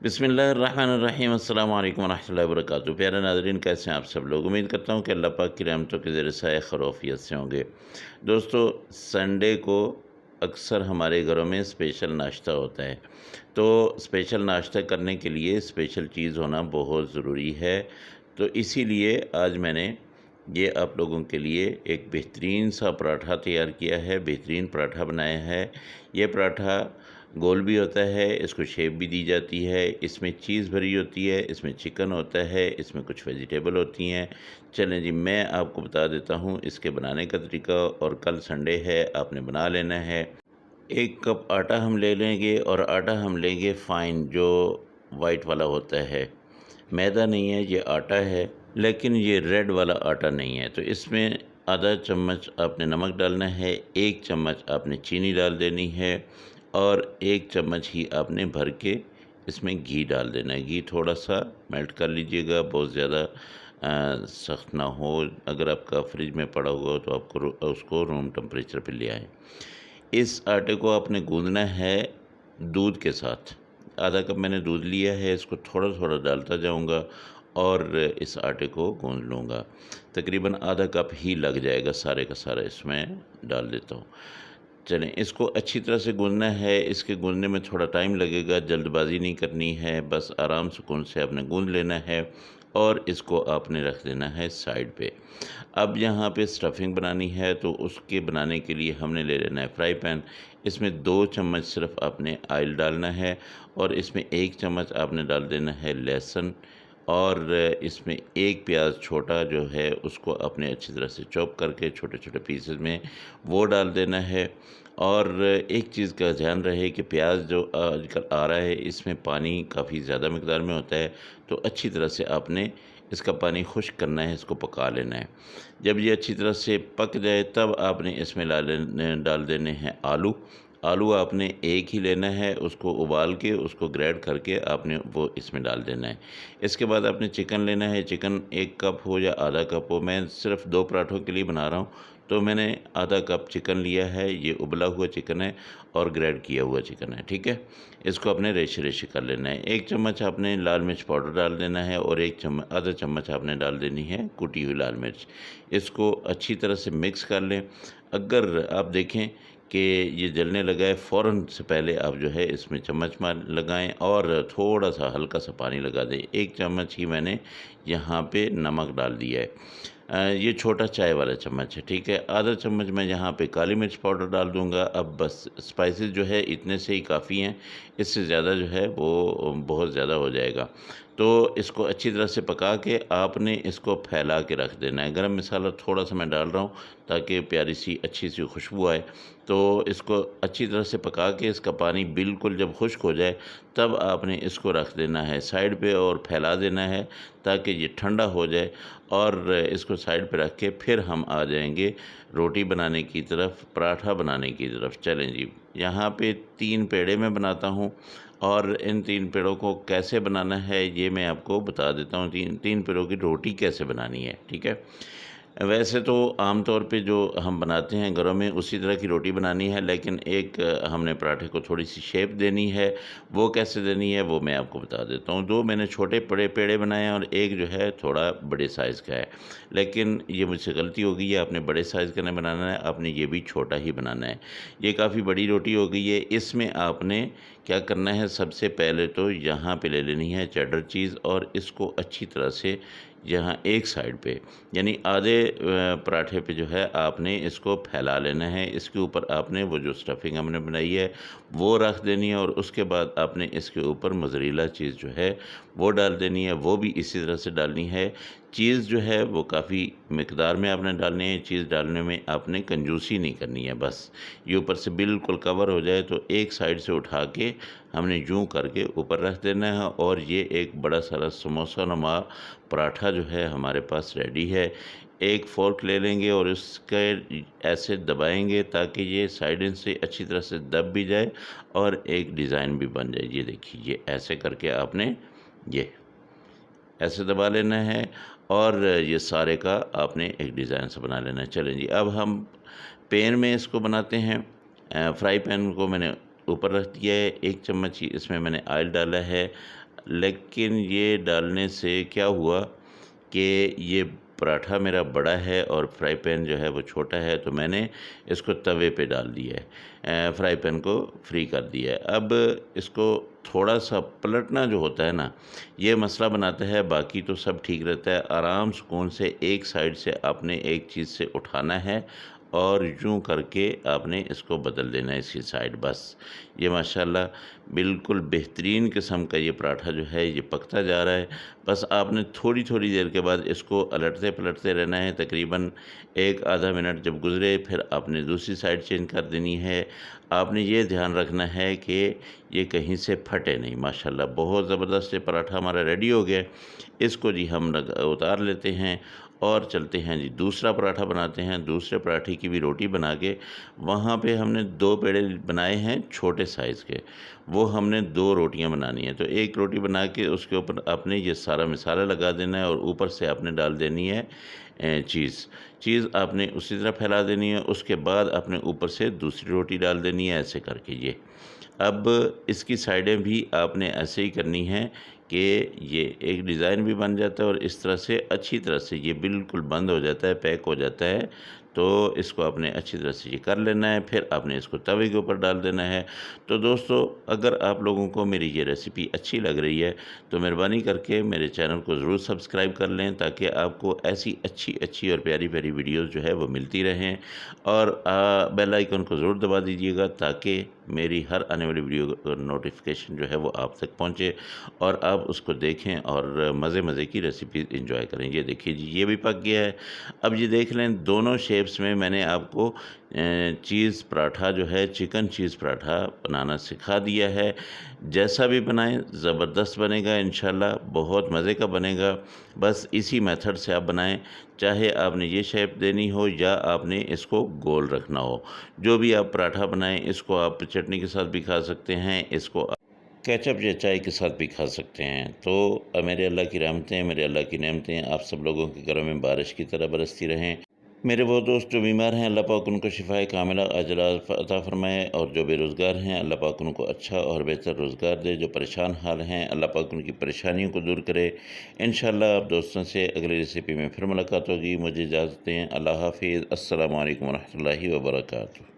बिस्मिल्लाहिर्रहमानिर्रहीम अस्सलाम वालेकुम रहमतुल्लाहि व बरकातुहू। प्यारे नाज़रीन, कैसे हैं आप सब लोग। उम्मीद करता हूँ कि अल्लाह पाक की रहमतों के ज़रिए साए खरौफियत से होंगे। दोस्तों, संडे को अक्सर हमारे घरों में स्पेशल नाश्ता होता है। तो स्पेशल नाश्ता करने के लिए स्पेशल चीज़ होना बहुत ज़रूरी है। तो इसीलिए आज मैंने ये आप लोगों के लिए एक बेहतरीन सा पराठा तैयार किया है, बेहतरीन पराठा बनाया है। ये पराठा गोल भी होता है, इसको शेप भी दी जाती है, इसमें चीज़ भरी होती है, इसमें चिकन होता है, इसमें कुछ वेजिटेबल होती हैं। चलें जी, मैं आपको बता देता हूँ इसके बनाने का तरीका। और कल संडे है, आपने बना लेना है। 1 कप आटा हम ले लेंगे, और आटा हम लेंगे फ़ाइन, जो वाइट वाला होता है। मैदा नहीं है, ये आटा है, लेकिन ये रेड वाला आटा नहीं है। तो इसमें आधा चम्मच आपने नमक डालना है, 1 चम्मच आपने चीनी डाल देनी है, और 1 चम्मच ही आपने भर के इसमें घी डाल देना है। घी थोड़ा-सा मेल्ट कर लीजिएगा, बहुत ज़्यादा सख्त ना हो। अगर आपका फ्रिज में पड़ा हुआ हो तो आपको उसको रूम टेम्परेचर पे ले आएँ। इस आटे को आपने गूँदना है दूध के साथ। आधा कप मैंने दूध लिया है, इसको थोड़ा-थोड़ा डालता जाऊँगा और इस आटे को गूँद लूँगा। तकरीबन आधा कप ही लग जाएगा, सारे का सारा इसमें डाल देता हूँ। चलें, इसको अच्छी तरह से गूँदना है। इसके गूँदने में थोड़ा टाइम लगेगा, जल्दबाज़ी नहीं करनी है, बस आराम सुकून से आपने गूँद लेना है और इसको आपने रख देना है साइड पे। अब यहाँ पे स्टफ़िंग बनानी है, तो उसके बनाने के लिए हमने ले लेना है फ्राई पैन। इसमें 2 चम्मच सिर्फ़ आपने ऑयल डालना है, और इसमें 1 चम्मच आपने डाल देना है लहसुन, और इसमें 1 प्याज छोटा जो है उसको आपने अच्छी तरह से चॉप करके छोटे-छोटे पीसेस में वो डाल देना है। और एक चीज़ का ध्यान रहे कि प्याज जो आजकल आ रहा है, इसमें पानी काफ़ी ज़्यादा मिक़दार में होता है, तो अच्छी तरह से आपने इसका पानी खुश्क करना है, इसको पका लेना है। जब ये अच्छी तरह से पक जाए, तब आपने इसमें डाल देने हैं आलू। आलू आपने एक ही लेना है, उसको उबाल के, उसको ग्रेट करके आपने वो इसमें डाल देना है। इसके बाद आपने चिकन लेना है। चिकन 1 कप हो या आधा कप हो, मैं सिर्फ़ 2 पराठों के लिए बना रहा हूँ, तो मैंने आधा कप चिकन लिया है। ये उबला हुआ चिकन है और ग्रेट किया हुआ चिकन है, ठीक है। इसको आपने रेशे-रेशे कर लेना है। 1 चम्मच आपने लाल मिर्च पाउडर डाल देना है, और आधा चम्मच आपने डाल देनी है कुटी हुई लाल मिर्च। इसको अच्छी तरह से मिक्स कर लें। अगर आप देखें कि ये जलने लगा है, फ़ौरन से पहले आप जो है इसमें चम्मच मार लगाएँ और थोड़ा-सा हल्का-सा पानी लगा दें। 1 चम्मच ही मैंने यहाँ पे नमक डाल दिया है। ये छोटा चाय वाला चम्मच है, ठीक है। आधा चम्मच मैं यहाँ पे काली मिर्च पाउडर डाल दूँगा। अब बस स्पाइसेस जो है इतने से ही काफ़ी हैं, इससे ज़्यादा जो है वो बहुत ज़्यादा हो जाएगा। तो इसको अच्छी तरह से पका के आपने इसको फैला के रख देना है। गरम मसाला थोड़ा-सा मैं डाल रहा हूँ, ताकि प्यारी सी अच्छी सी खुशबू आए। तो इसको अच्छी तरह से पका के इसका पानी बिल्कुल जब खुश्क हो जाए, तब आपने इसको रख देना है साइड पे और फैला देना है, ताकि ये ठंडा हो जाए। और इसको साइड पे रख के फिर हम आ जाएँगे रोटी बनाने की तरफ, पराठा बनाने की तरफ। चलें जी, यहाँ पे 3 पेड़े मैं बनाता हूँ, और इन 3 पेड़ों को कैसे बनाना है ये मैं आपको बता देता हूँ। 3 पेड़ों की रोटी कैसे बनानी है, ठीक है। वैसे तो आम तौर पे जो हम बनाते हैं घरों में, उसी तरह की रोटी बनानी है, लेकिन एक हमने पराठे को थोड़ी-सी शेप देनी है। वो कैसे देनी है वो मैं आपको बता देता हूँ। 2 मैंने छोटे बड़े पेड़े बनाए हैं, और एक जो है थोड़ा बड़े साइज़ का है। लेकिन ये मुझसे गलती हो गई है, आपने बड़े साइज़ का नहीं बनाना है, आपने ये भी छोटा ही बनाना है। ये काफ़ी बड़ी रोटी हो गई है। इसमें आपने क्या करना है, सबसे पहले तो यहाँ पे ले लेनी है चेडर चीज़, और इसको अच्छी तरह से यहाँ एक साइड पे, यानी आधे पराठे पे जो है आपने इसको फैला लेना है। इसके ऊपर आपने वो जो स्टफ़िंग हमने बनाई है वो रख देनी है, और उसके बाद आपने इसके ऊपर मोज़रेला चीज़ जो है वो डाल देनी है। वो भी इसी तरह से डालनी है। चीज़ जो है वो काफ़ी मिक़दार में आपने डालनी है। चीज़ डालने में आपने कंजूसी नहीं करनी है। बस ये ऊपर से बिल्कुल कवर हो जाए, तो एक साइड से उठा के हमने यूँ करके ऊपर रख देना है, और ये एक बड़ा सारा समोसा नुमा पराठा जो है हमारे पास रेडी है। एक फ़ोर्क ले लेंगे और इसके ऐसे दबाएँगे, ताकि ये साइड से अच्छी तरह से दब भी जाए और एक डिज़ाइन भी बन जाए। ये देखिए, ये ऐसे करके आपने ये ऐसे दबा लेना है, और ये सारे का आपने एक डिज़ाइन सा बना लेना है। चलें जी, अब हम पैन में इसको बनाते हैं। फ्राई पैन को मैंने ऊपर रख दिया है। 1 चम्मच ही इसमें मैंने ऑयल डाला है। लेकिन ये डालने से क्या हुआ कि ये पराठा मेरा बड़ा है और फ्राई पैन जो है वो छोटा है, तो मैंने इसको तवे पे डाल दिया है, फ्राई पैन को फ्री कर दिया है। अब इसको थोड़ा सा पलटना जो होता है ना, ये मसला बनाता है, बाकी तो सब ठीक रहता है। आराम सुकून से एक साइड से आपने एक चीज़ से उठाना है और यूँ करके आपने इसको बदल देना है इसकी साइड, बस। ये माशाल्लाह बिल्कुल बेहतरीन किस्म का ये पराठा जो है ये पकता जा रहा है। बस आपने थोड़ी थोड़ी देर के बाद इसको अलटते पलटते रहना है, तकरीबन एक आधा मिनट जब गुज़रे फिर आपने दूसरी साइड चेंज कर देनी है। आपने ये ध्यान रखना है कि ये कहीं से फटे नहीं। माशाल्लाह बहुत ज़बरदस्त ये पराठा हमारा रेडी हो गया। इसको जी हम उतार लेते हैं और चलते हैं जी दूसरा पराठा बनाते हैं। दूसरे पराठे की भी रोटी बना के वहाँ पे हमने 2 पेड़े बनाए हैं छोटे साइज़ के, वो हमने 2 रोटियां बनानी है। तो एक रोटी बना के उसके ऊपर आपने ये सारा मसाला लगा देना है और ऊपर से आपने डाल देनी है चीज़ आपने उसी तरह फैला देनी है। उसके बाद आपने ऊपर से दूसरी रोटी डाल देनी है, ऐसे करके ये। अब इसकी साइडें भी आपने ऐसे ही करनी है कि ये एक डिज़ाइन भी बन जाता है और इस तरह से अच्छी तरह से ये बिल्कुल बंद हो जाता है, पैक हो जाता है। तो इसको आपने अच्छी तरह से ये कर लेना है, फिर आपने इसको तवे के ऊपर डाल देना है। तो दोस्तों, अगर आप लोगों को मेरी ये रेसिपी अच्छी लग रही है तो मेहरबानी करके मेरे चैनल को ज़रूर सब्सक्राइब कर लें, ताकि आपको ऐसी अच्छी अच्छी और प्यारी प्यारी वीडियोज़ जो है वो मिलती रहें। और बेल आइकन को ज़रूर दबा दीजिएगा, ताकि मेरी हर आने वाली वीडियो का नोटिफिकेशन जो है वो आप तक पहुंचे और आप उसको देखें और मज़े की रेसिपी एंजॉय करें। ये देखिए जी, ये भी पक गया है। अब ये देख लें, दोनों शेप्स में मैंने आपको चीज़ पराठा जो है, चिकन चीज़ पराठा बनाना सिखा दिया है। जैसा भी बनाएं ज़बरदस्त बनेगा इंशाल्लाह, बहुत मज़े का बनेगा। बस इसी मेथड से आप बनाएं, चाहे आपने ये शेप देनी हो या आपने इसको गोल रखना हो। जो भी आप पराठा बनाएं, इसको आप चटनी के साथ भी खा सकते हैं, इसको केचप या चाय के साथ भी खा सकते हैं। तो मेरे अल्लाह की रहमतें, मेरे अल्लाह की नेमतें आप सब लोगों के घरों में बारिश की तरह बरसती रहें। मेरे वो दोस्त जो बीमार हैं, अल्लाह पाक उनको शिफाए कामिला अजला अता फ़रमाए, और जो बेरोज़गार हैं अल्लाह पाक उनको अच्छा और बेहतर रोज़गार दे। जो परेशान हाल हैं अल्लाह पाक उनकी परेशानियों को दूर करे। इंशाअल्लाह आप दोस्तों से अगली रेसिपी में फिर मुलाकात होगी। मुझे इजाज़त दें। अल्लाह हाफ़िज़। अस्सलामु अलैकुम व रहमतुल्लाहि व बरकातुहू।